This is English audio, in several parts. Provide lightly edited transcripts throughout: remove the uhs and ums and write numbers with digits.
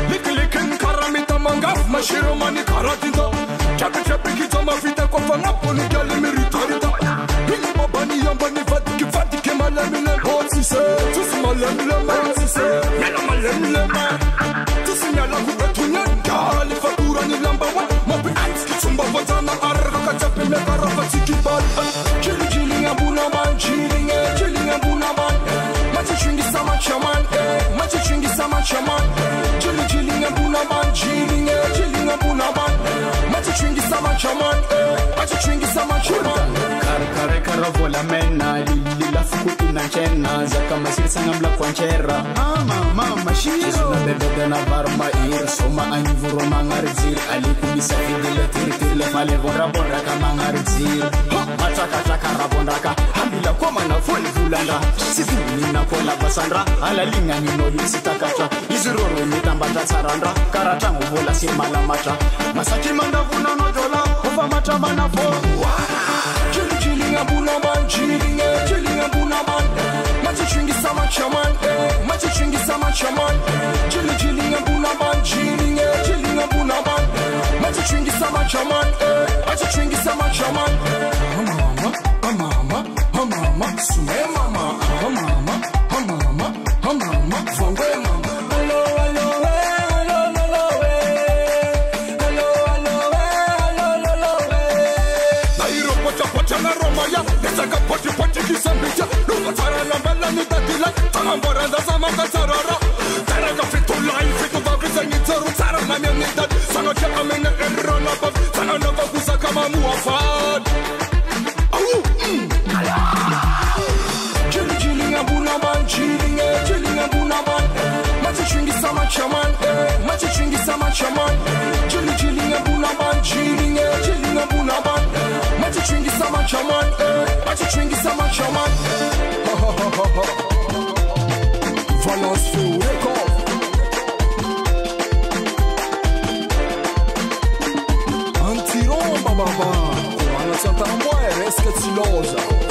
Lick karamita mangaf mashiro mani karatinta chapi kita mafita kwa fanga poni gali miritarita Hini mabani yambani fatike malemile Otsi se tusi malemile Otsi se nyala malemile Tusi nyala kubetunya Gali fatura ni lamba wa Mobi anski tumba vatana arra kachapi mekara fatiki bal Chili ngabuna man Chili ngabuna man Machi chungi sama chaman Machi chungi sama chaman Chili ngabuna man Chili ngabuna man Machi chungi sama chaman Machi chungi sama chaman Kare karavola mena Lila fuku inanchena Zaka masirisa ngamla kwanchera Mama shiro Zina bebe na varma ir Soma anivuro mangarizir Ali kubisa fidele tiri fale vonra bonraka mangarizir Mataka rabonraka Hamila koma na foli vulanda Sivini na kola basandra Ala linga nino yusitakacha Izuroro mitambata sarandra Karatangu vola simala mata Masaki manda vuna nojola Kufa mata manafo Chili ngabuna man Chili ngabuna man Machi chungi sama chaman Machi chungi sama chaman Chili ngabuna man Chili ngabuna man Machi chungi sama chaman Machi chungi sama chaman Mama sume mama mama vangwe mama Pachana Romaya, Nesaka Pati Kisambija, Lumatara Lambella Nidadila, Tamambaranda Samakasarara, Taraga fit to life, fit to Babis and Yitaru, Taranamia Nidad, Sanaka Amena and Ranabab, Sananova Kusaka Muafad. Chili ngabuna man, chili ngabuna man, Machi chungi sama chaman, Machi chungi sama chaman, chili ngabuna man, chili ngabuna man, Machi chungi sama chaman, Machi chungi sama chaman. Valence Fou Record. Antiromba baba, Ana Santa Amboa Rescatilosa.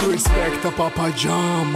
Respect Papa Jam.